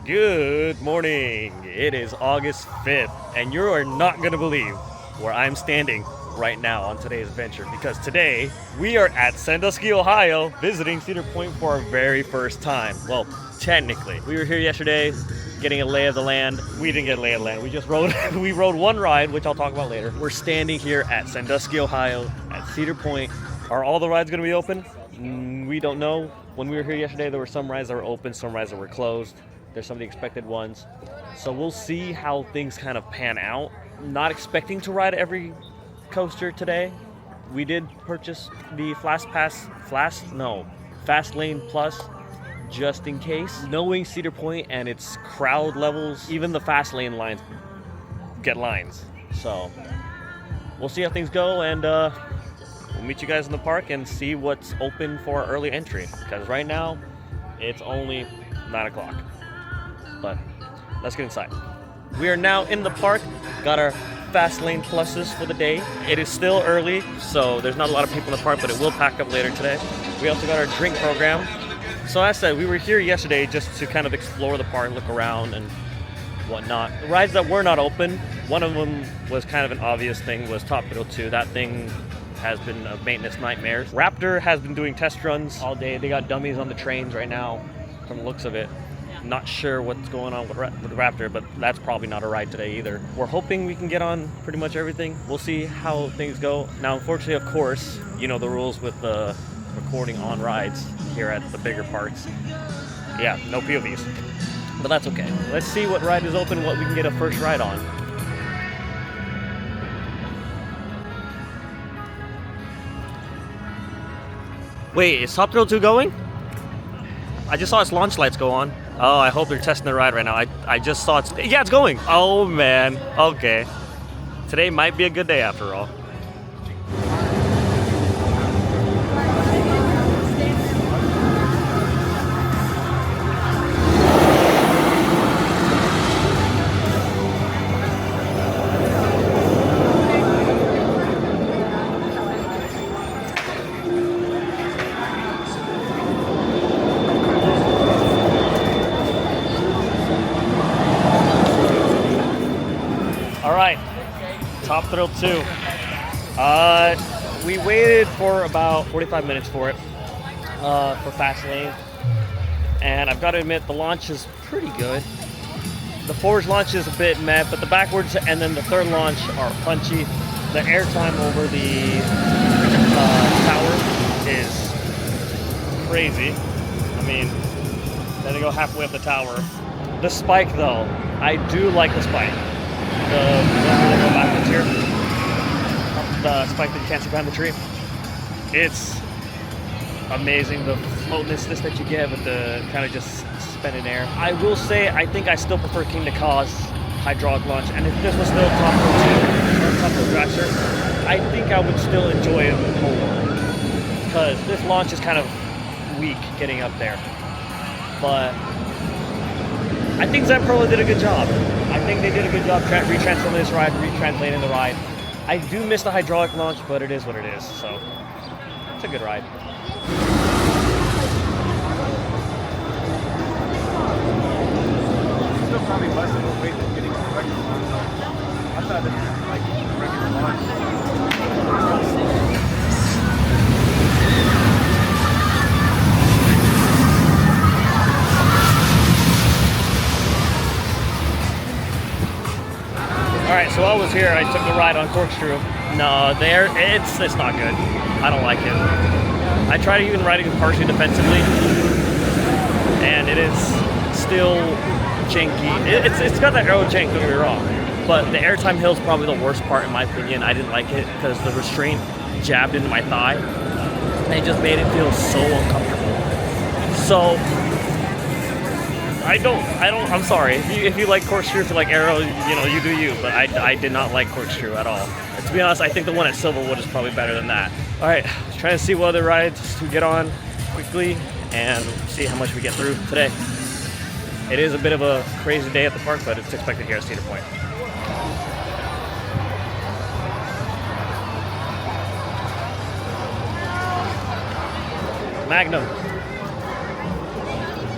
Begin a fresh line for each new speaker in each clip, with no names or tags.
Good morning. It is August 5th, and you are not going to believe where I'm standing right now on today's adventure, because today we are at Sandusky, Ohio, visiting Cedar Point for our very first time. Well, technically, we were here yesterday getting a lay of the land. We didn't get a lay of the land. We just rode we rode one ride, which I'll talk about later. We're standing here at Sandusky, Ohio at Cedar Point. Are all the rides going to be open? We don't know. When we were here yesterday, there were some rides that were open, some rides that were closed. There's some of the expected ones. So we'll see how things kind of pan out. Not expecting to ride every coaster today. We did purchase the Fast Lane Plus just in case. Knowing Cedar Point and its crowd levels, even the Fast Lane lines get lines. So we'll see how things go, and we'll meet you guys in the park and see what's open for early entry, because right now it's only 9 o'clock. But let's get inside. We are now in the park, got our Fast Lane Pluses for the day. It is still early, so there's not a lot of people in the park, but it will pack up later today. We also got our drink program. So as I said, we were here yesterday just to kind of explore the park, look around and whatnot. The rides that were not open, one of them was kind of an obvious thing, was Top Thrill 2. That thing has been a maintenance nightmare. Raptor has been doing test runs all day. They got dummies on the trains right now, from the looks of it. Not sure what's going on with Raptor, but that's probably not a ride today either. We're hoping we can get on pretty much everything. We'll see how things go. Now, unfortunately, of course, you know the rules with the recording on rides here at the bigger parks. Yeah, no POVs, but that's okay. Let's see what ride is open, what we can get a first ride on. Wait, is Top Thrill 2 going? I just saw its launch lights go on. Oh, I hope they're testing the ride right now. I just saw it's... Yeah, it's going! Oh, man. Okay. Today might be a good day after all. Top Thrill 2. We waited for about 45 minutes for it, for Fast Lane. And I've got to admit, the launch is pretty good. The forwards launch is a bit meh, but the backwards and then the third launch are punchy. The airtime over the tower is crazy. I mean, then they go halfway up the tower. The spike though, I do like the spike. The backwards here, the spike that you can't see behind the tree. It's amazing, the floatlessness that you get with the kind of just suspended air. I will say, I think I still prefer King to Cause hydraulic launch, and if this was still Top Thrill Dragster, I think I would still enjoy it more, because this launch is kind of weak getting up there. But I think Zenpro did a good job. I think they did a good job retranslating this ride, retranslating the ride. I do miss the hydraulic launch, but it is what it is, so it's a good ride.
Still probably less than the weight than getting a regular launch. I thought this was like a regular launch.
Alright, so while I was here, I took the ride on Corkscrew. No, it's not good. I don't like it. I tried even riding it partially defensively, and it is still janky. It's got that aero jank, don't get me wrong, but the airtime hill is probably the worst part in my opinion. I didn't like it because the restraint jabbed into my thigh, and it just made it feel so uncomfortable. So I'm sorry. If you like Corkscrew, if you like Aero, you know, you do you. But I did not like Corkscrew at all. To be honest, I think the one at Silverwood is probably better than that. All right, trying to see what other rides to get on quickly and see how much we get through today. It is a bit of a crazy day at the park, but it's expected here at Cedar Point. Magnum.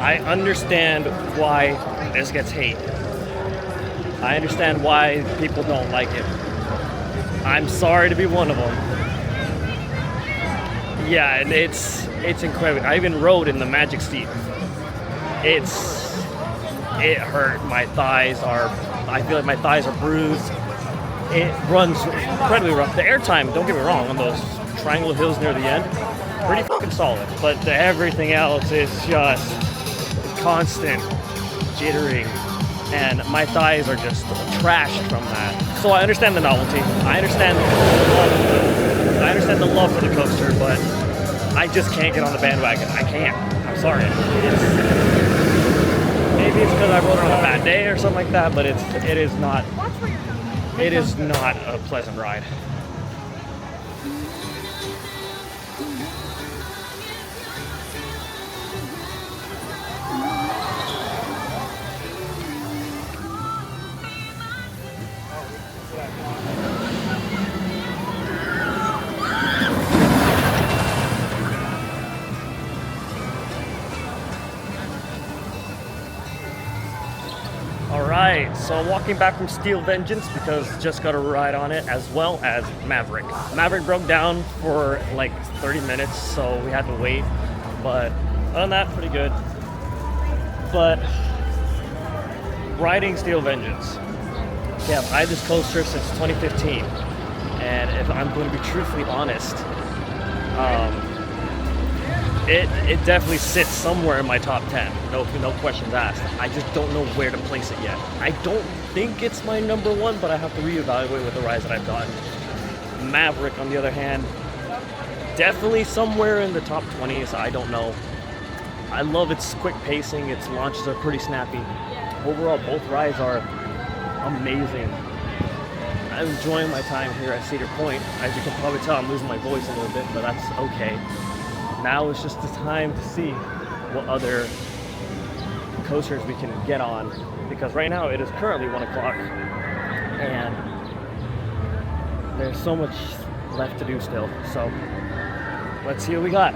I understand why this gets hate. I understand why people don't like it. I'm sorry to be one of them. Yeah, and it's incredible. I even rode in the Magic seat. It hurt. My thighs are, I feel like my thighs are bruised. It runs incredibly rough. The airtime, don't get me wrong, on those triangle hills near the end, pretty fucking solid. But everything else is just constant jittering, and my thighs are just trashed from that. So I understand the novelty. I understand the love for the coaster, but I just can't get on the bandwagon. I can't. I'm sorry. Maybe it's because I rode it on a bad day or something like that, but it is not a pleasant ride. Alright, so walking back from Steel Vengeance because just got a ride on it, as well as Maverick. Maverick broke down for like 30 minutes, so we had to wait. But other than that, pretty good. But riding Steel Vengeance. Yeah, I've had this coaster since 2015. And if I'm going to be truthfully honest, it definitely sits somewhere in my top 10. No questions asked. I just don't know where to place it yet. I don't think it's my number one, but I have to reevaluate with the rides that I've gotten. Maverick, on the other hand, definitely somewhere in the top 20s. I don't know. I love its quick pacing. Its launches are pretty snappy. Overall, both rides are amazing. I'm enjoying my time here at Cedar Point. As you can probably tell, I'm losing my voice a little bit, but that's okay. Now it's just the time to see what other coasters we can get on, because right now it is currently 1 o'clock and there's so much left to do still. So let's see what we got.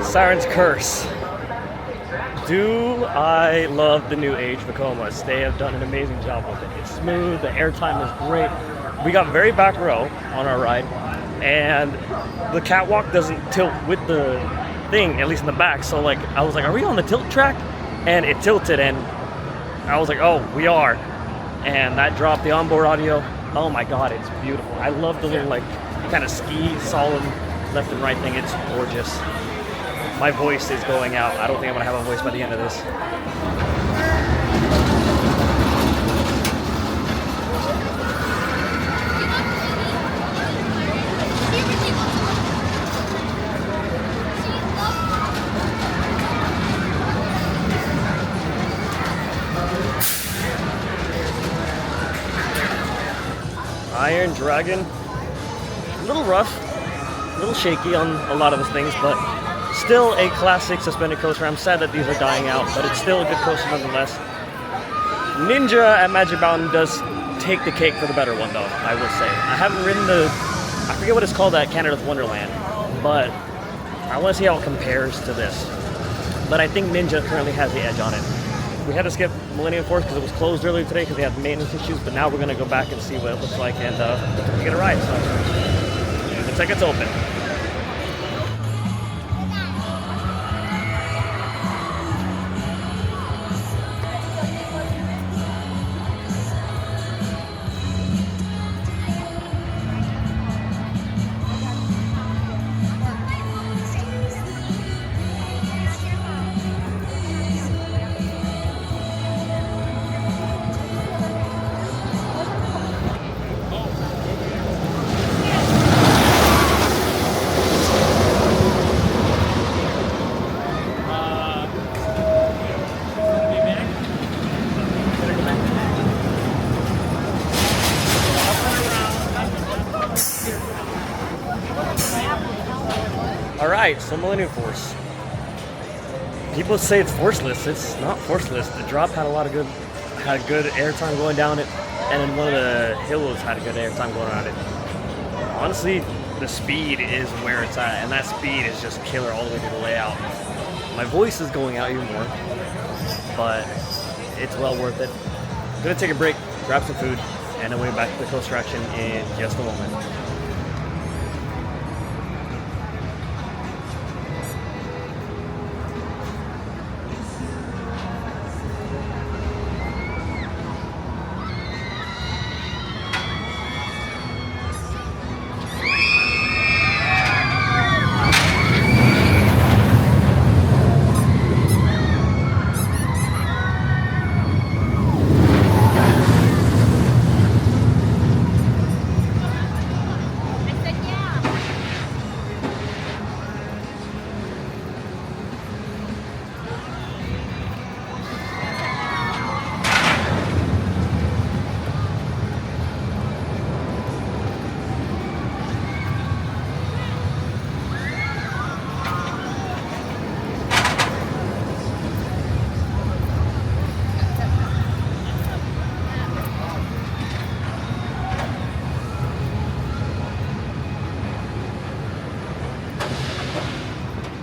Siren's Curse. Do I love the new age Vekomas? They have done an amazing job with it. It's smooth, the airtime is great. We got very back row on our ride, and the catwalk doesn't tilt with the thing, at least in the back. So like, I was like, are we on the tilt track? And it tilted, and I was like, oh, we are. And that dropped the onboard audio. Oh my God, it's beautiful. I love the little like kind of ski solemn left and right thing. It's gorgeous. My voice is going out. I don't think I'm gonna have a voice by the end of this. Iron Dragon, a little rough, a little shaky on a lot of the things, but still a classic suspended coaster. I'm sad that these are dying out, but it's still a good coaster nonetheless. Ninja at Magic Mountain does take the cake for the better one, though, I will say. I haven't ridden I forget what it's called at Canada's Wonderland, but I want to see how it compares to this. But I think Ninja currently has the edge on it. We had to skip Millennium Force because it was closed earlier today because they had maintenance issues, but now we're going to go back and see what it looks like and get a ride. So looks like it's open. right, so Millennium Force. People say it's forceless. It's not forceless. The drop had good airtime going down it, and then one of the hills had a good airtime going on it. Honestly, the speed is where it's at, and that speed is just killer all the way through the layout. My voice is going out even more, but it's well worth it. I'm gonna take a break, grab some food, and then we'll be back to the coaster action in just a moment.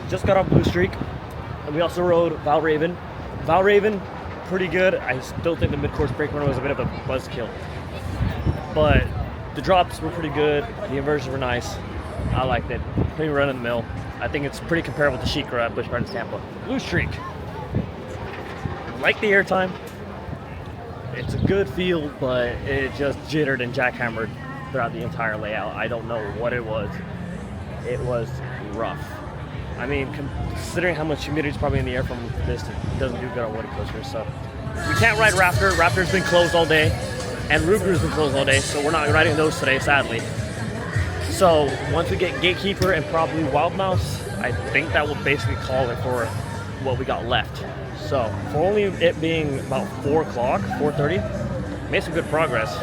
Just got off Blue Streak, and we also rode Valraven. Valraven, pretty good. I still think the mid-course brake runner was a bit of a buzzkill, but the drops were pretty good. The inversions were nice. I liked it. Pretty run of the mill. I think it's pretty comparable to Sheikra at Busch Gardens Tampa. Blue Streak, like the airtime. It's a good feel, but it just jittered and jackhammered throughout the entire layout. I don't know what it was. It was rough. I mean, considering how much humidity is probably in the air from this, it doesn't do good on water coasters. So we can't ride Raptor. Raptor's been closed all day, and Ruger's been closed all day, so we're not riding those today, sadly. So once we get Gatekeeper and probably Wild Mouse, I think that will basically call it for what we got left. So for only it being about 4 o'clock, 4:30, made some good progress.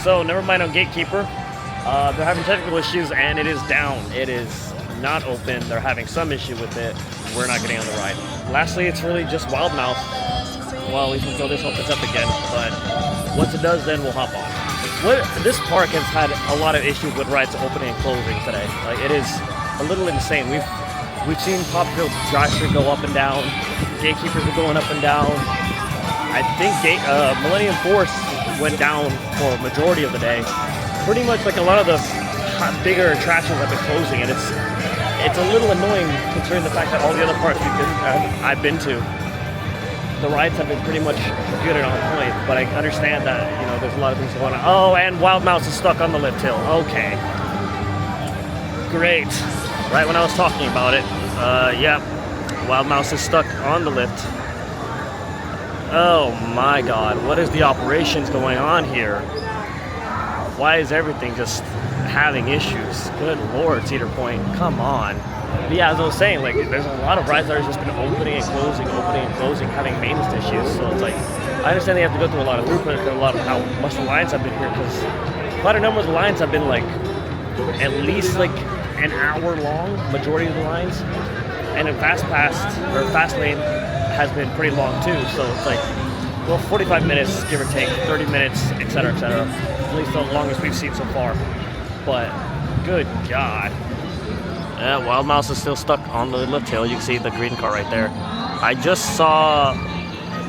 So never mind on Gatekeeper. They're having technical issues, and it is down. It is not open. They're having some issue with it. We're not getting on the ride. Lastly, it's really just Wild Mouth. Well, we can go this opens up again, but once it does, then we'll hop on. This park has had a lot of issues with rides opening and closing today. Like, it is a little insane. We've seen Thrill Dragster go up and down. Gatekeepers are going up and down. I think Millennium Force went down for a majority of the day. Pretty much like a lot of the bigger attractions have been closing, and it's a little annoying considering the fact that all the other parks I've been to, the rides have been pretty much good and on point, but I understand that, you know, there's a lot of things going on. Oh, and Wild Mouse is stuck on the lift hill. Okay. Great. Right when I was talking about it. Yeah. Wild Mouse is stuck on the lift. Oh my god. What is the operations going on here? Why is everything just having issues? Good lord, Cedar Point, come on. But yeah, as I was saying, like, there's a lot of rides that are just been opening and closing, having maintenance issues. So it's like, I understand they have to go through a lot of throughput and a lot of how much the lines have been here, because quite a number of the lines have been like at least like an hour long, majority of the lines. And in Fast Lane has been pretty long too. So it's like, well, 45 minutes, give or take, 30 minutes, etc., etc. At least the longest we've seen so far. But good God. Yeah, Wild Mouse is still stuck on the lift hill. You can see the green car right there. I just saw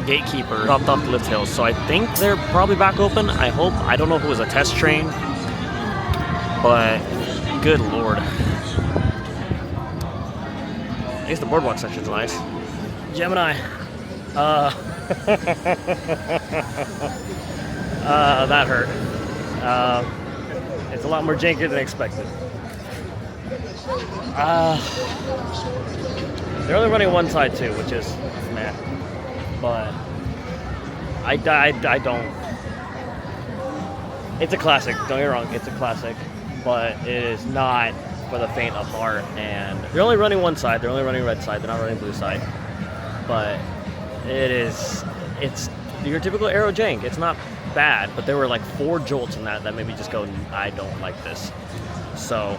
Gatekeeper dropped off the lift hill, so I think they're probably back open. I hope. I don't know if it was a test train, but good lord. At least the boardwalk section's nice. Gemini. That hurt. It's a lot more janky than expected. They're only running one side too, which is meh. But I don't. It's a classic. Don't get me wrong. It's a classic, but it is not for the faint of heart. And they're only running one side. They're only running red side. They're not running blue side. But it's your typical aero jank. It's not bad, but there were like 4 jolts in that made me just go, I don't like this. So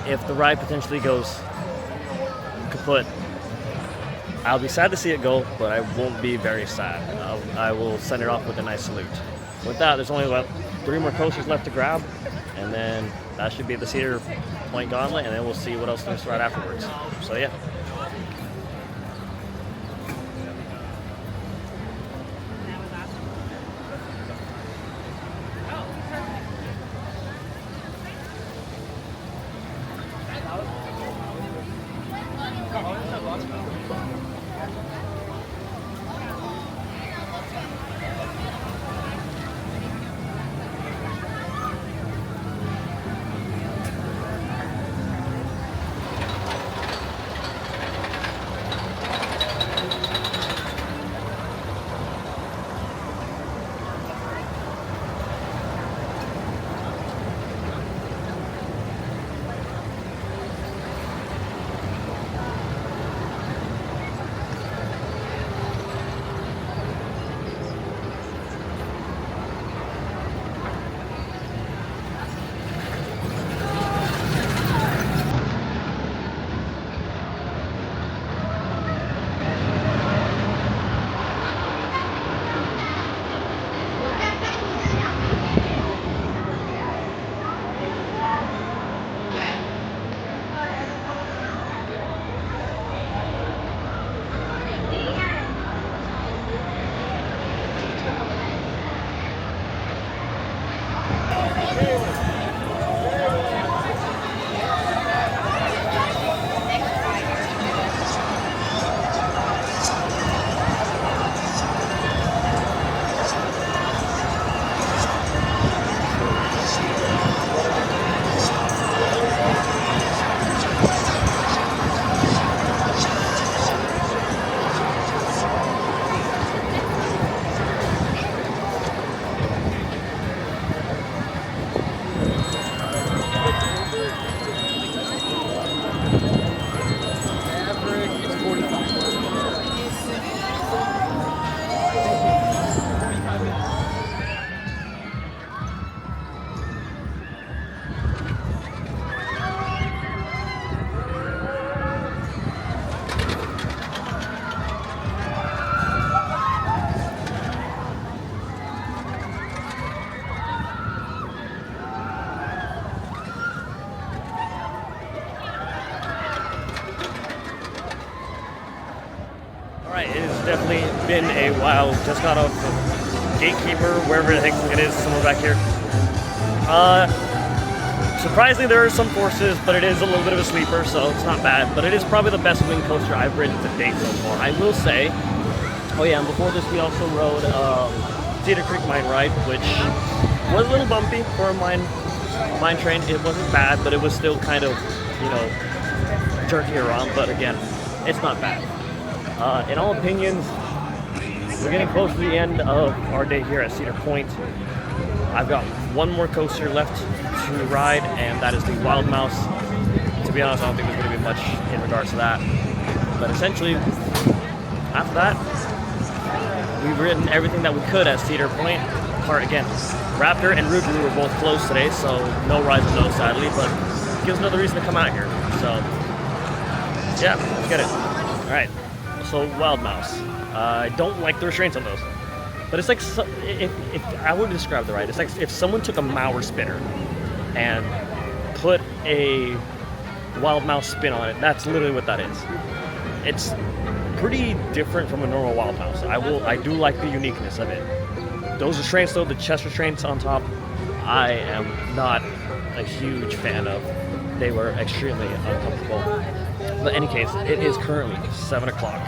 if the ride potentially goes kaput, I'll be sad to see it go, but I won't be very sad. I will send it off with a nice salute. With that, there's only about 3 more coasters left to grab, and then that should be the Cedar Point Gauntlet, and then we'll see what else there's right afterwards. So yeah. It has definitely been a while. Just got off the Gatekeeper, wherever the heck it is, somewhere back here. Surprisingly, there are some forces, but it is a little bit of a sleeper, so it's not bad. But it is probably the best wing coaster I've ridden to date so far. I will say, oh yeah, and before this we also rode Cedar Creek Mine Ride, which was a little bumpy for a mine train. It wasn't bad, but it was still kind of, you know, jerky around. But again, it's not bad. In all opinions, we're getting close to the end of our day here at Cedar Point. I've got one more coaster left to ride, and that is the Wild Mouse. To be honest, I don't think there's going to be much in regards to that. But essentially, after that, we've ridden everything that we could at Cedar Point. Again, Raptor and Ruby were both closed today, so no rides with those, sadly, but it gives another reason to come out here. So, yeah, let's get it. All right. So Wild Mouse, I don't like the restraints on those, but it's like, if I would describe the ride, it's like if someone took a Mauer spinner and put a Wild Mouse spin on it. That's literally what that is. It's pretty different from a normal Wild Mouse. I do like the uniqueness of it. Those restraints though, the chest restraints on top, I am not a huge fan of. They were extremely uncomfortable. But in any case, it is currently 7 o'clock.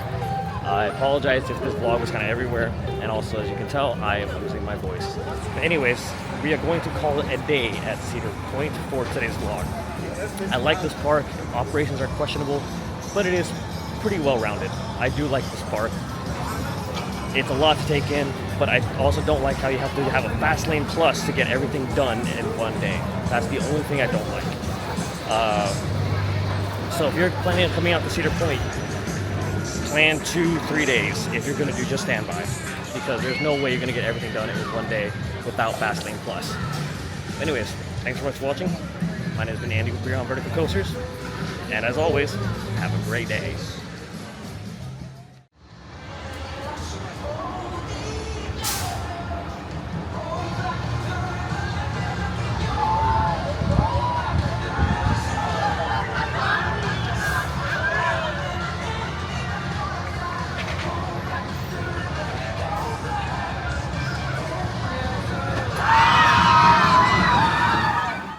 I apologize if this vlog was kind of everywhere, and also, as you can tell, I am losing my voice. But anyways, we are going to call it a day at Cedar Point for today's vlog. I like this park. Operations are questionable, but it is pretty well-rounded. I do like this park. It's a lot to take in, but I also don't like how you have to have a fast lane plus to get everything done in one day. That's the only thing I don't like. So if you're planning on coming out to Cedar Point, plan 2-3 days if you're going to do just standby, because there's no way you're going to get everything done in one day without Fastlane Plus. Anyways, thanks so much for watching. My name has been Andy with Vertical Coasters, and as always, have a great day.